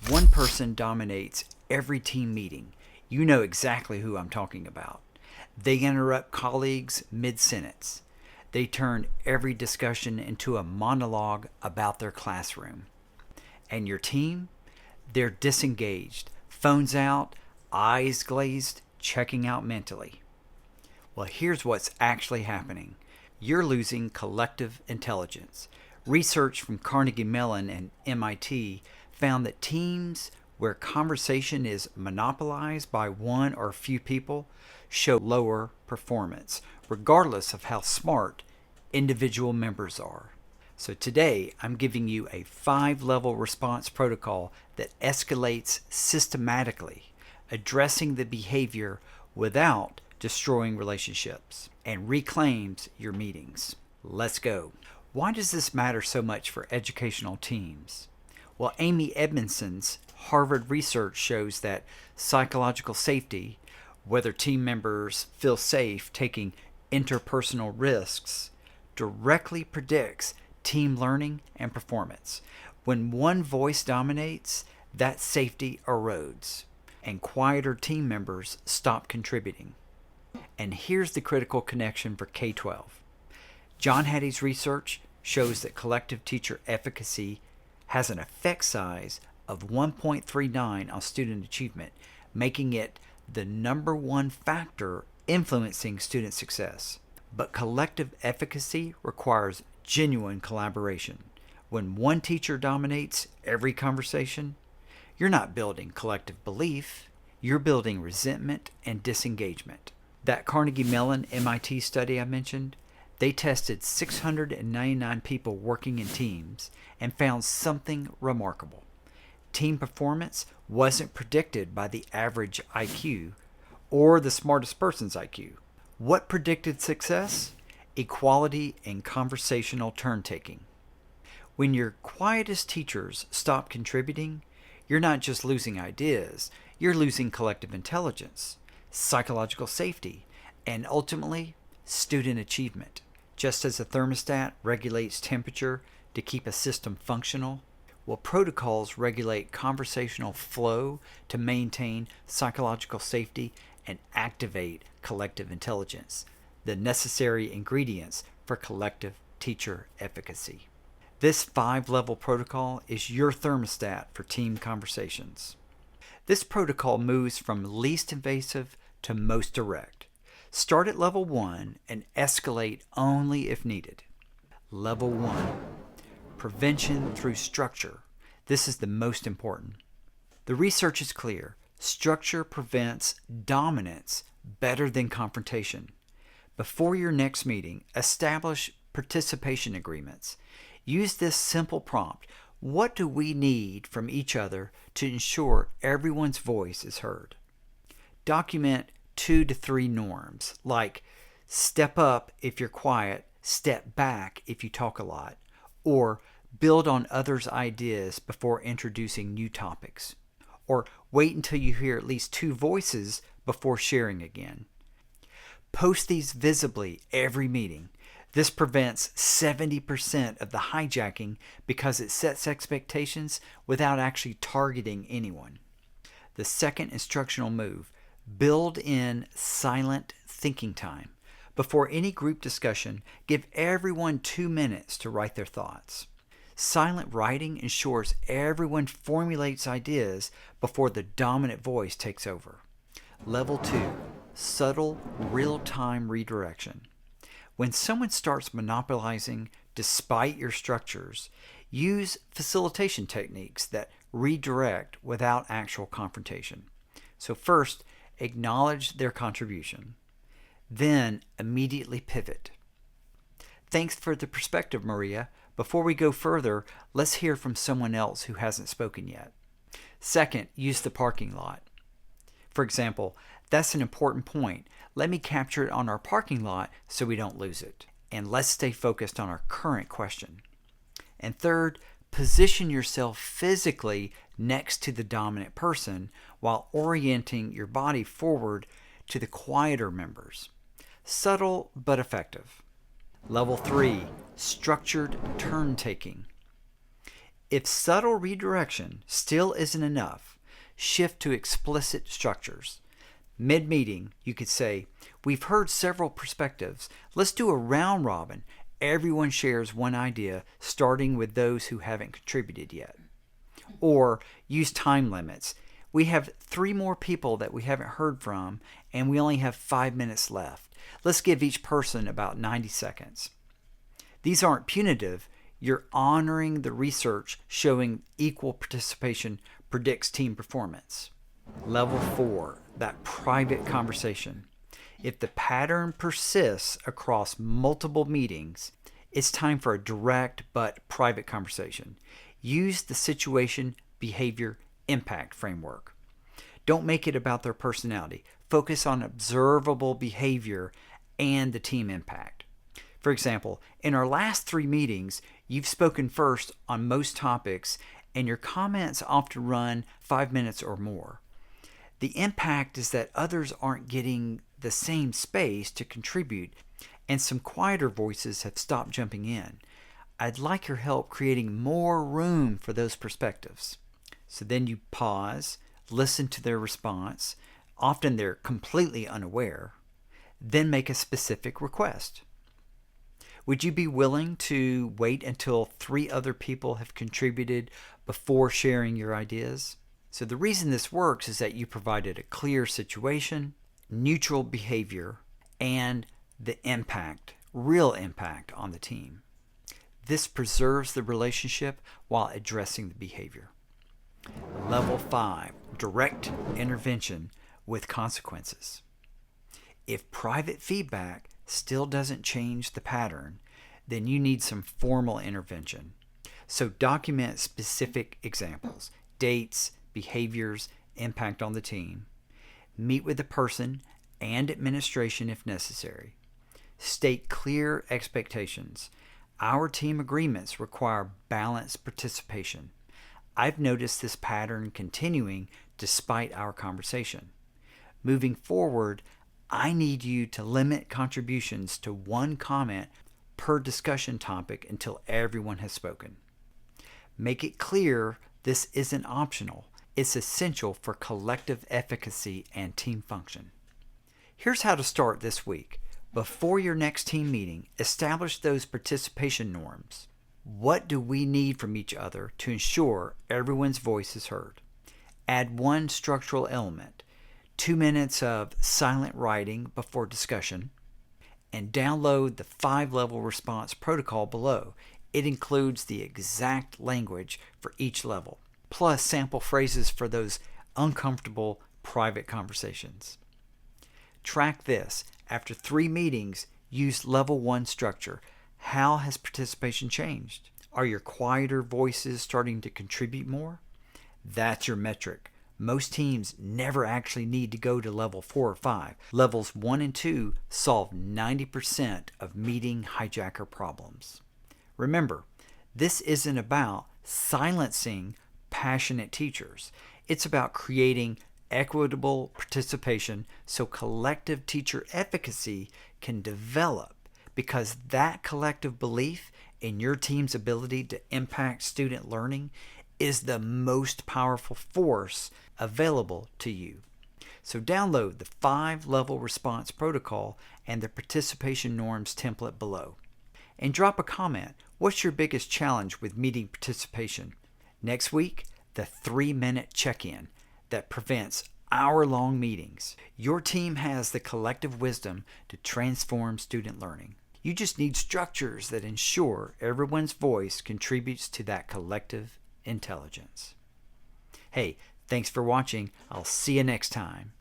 one person dominates every team meeting. You know exactly who I'm talking about. They interrupt colleagues mid-sentence. They turn every discussion into a monologue about their classroom. And your team? They're disengaged, phones out, eyes glazed, checking out mentally. Well, here's what's actually happening. You're losing collective intelligence. Research from Carnegie Mellon and MIT found that teams where conversation is monopolized by one or few people show lower performance, regardless of how smart individual members are. So today, I'm giving you a 5-level response protocol that escalates systematically, addressing the behavior without destroying relationships, and reclaims your meetings. Let's go. Why does this matter so much for educational teams? Well, Amy Edmondson's Harvard research shows that psychological safety, whether team members feel safe taking interpersonal risks, directly predicts team learning and performance. When one voice dominates, that safety erodes, and quieter team members stop contributing. And here's the critical connection for K-12. John Hattie's research shows that collective teacher efficacy has an effect size of 1.39 on student achievement, making it the number one factor influencing student success. But collective efficacy requires genuine collaboration. When one teacher dominates every conversation, you're not building collective belief, you're building resentment and disengagement. That Carnegie Mellon MIT study I mentioned, they tested 699 people working in teams and found something remarkable. Team performance wasn't predicted by the average IQ or the smartest person's IQ. What predicted success? Equality and conversational turn-taking. When your quietest teachers stop contributing, you're not just losing ideas, you're losing collective intelligence, psychological safety, and ultimately, student achievement. Just as a thermostat regulates temperature to keep a system functional, well, protocols regulate conversational flow to maintain psychological safety and activate collective intelligence, the necessary ingredients for collective teacher efficacy. This 5-level protocol is your thermostat for team conversations. This protocol moves from least invasive to most direct. Start at level 1 and escalate only if needed. Level 1. Prevention through structure. This is the most important. The research is clear. Structure prevents dominance better than confrontation. Before your next meeting, establish participation agreements. Use this simple prompt. What do we need from each other to ensure everyone's voice is heard? Document 2 to 3 norms, like step up if you're quiet, step back if you talk a lot, or build on others' ideas before introducing new topics, or wait until you hear at least 2 voices before sharing again. Post these visibly every meeting. This prevents 70% of the hijacking because it sets expectations without actually targeting anyone. The second instructional move, build in silent thinking time. Before any group discussion, give everyone 2 minutes to write their thoughts. Silent writing ensures everyone formulates ideas before the dominant voice takes over. Level 2, subtle real-time redirection. When someone starts monopolizing despite your structures, use facilitation techniques that redirect without actual confrontation. So first, acknowledge their contribution. Then immediately pivot. Thanks for the perspective, Maria. Before we go further, let's hear from someone else who hasn't spoken yet. Second, use the parking lot. For example, that's an important point. Let me capture it on our parking lot so we don't lose it. And let's stay focused on our current question. And third, position yourself physically next to the dominant person while orienting your body forward to the quieter members. Subtle but effective. Level 3, structured turn taking. If subtle redirection still isn't enough, shift to explicit structures. Mid-meeting, you could say, "We've heard several perspectives. Let's do a round robin. Everyone shares one idea, starting with those who haven't contributed yet." Or use time limits. "We have 3 more people that we haven't heard from, and we only have 5 minutes left. Let's give each person about 90 seconds. These aren't punitive. You're honoring the research showing equal participation predicts team performance. Level 4, that private conversation. If the pattern persists across multiple meetings, it's time for a direct but private conversation. Use the situation, behavior, impact framework. Don't make it about their personality. Focus on observable behavior and the team impact. For example, in our last 3 meetings, you've spoken first on most topics, and your comments often run 5 minutes or more. The impact is that others aren't getting the same space to contribute, and some quieter voices have stopped jumping in. I'd like your help creating more room for those perspectives." So then you pause, listen to their response. Often they're completely unaware. Then make a specific request. Would you be willing to wait until 3 other people have contributed before sharing your ideas? So the reason this works is that you provided a clear situation, neutral behavior, and the impact, real impact on the team. This preserves the relationship while addressing the behavior. Level 5, direct intervention with consequences. If private feedback still doesn't change the pattern, then you need some formal intervention. So document specific examples, dates, behaviors, impact on the team. Meet with the person and administration if necessary. State clear expectations. Our team agreements require balanced participation. I've noticed this pattern continuing despite our conversation. Moving forward, I need you to limit contributions to 1 comment per discussion topic until everyone has spoken. Make it clear this isn't optional. It's essential for collective efficacy and team function. Here's how to start this week. Before your next team meeting, establish those participation norms. What do we need from each other to ensure everyone's voice is heard? Add 1 structural element, 2 minutes of silent writing before discussion, and download the 5-level response protocol below. It includes the exact language for each level, plus sample phrases for those uncomfortable private conversations. Track this. After 3 meetings, use level 1 structure. How has participation changed? Are your quieter voices starting to contribute more? That's your metric. Most teams never actually need to go to level 4 or 5. Levels 1 and 2 solve 90% of meeting hijacker problems. Remember, this isn't about silencing passionate teachers. It's about creating equitable participation so collective teacher efficacy can develop, because that collective belief in your team's ability to impact student learning is the most powerful force available to you. So download the 5-level response protocol and the participation norms template below. And drop a comment. What's your biggest challenge with meeting participation? Next week, the 3-minute check-in that prevents hour-long meetings. Your team has the collective wisdom to transform student learning. You just need structures that ensure everyone's voice contributes to that collective intelligence. Hey, thanks for watching. I'll see you next time.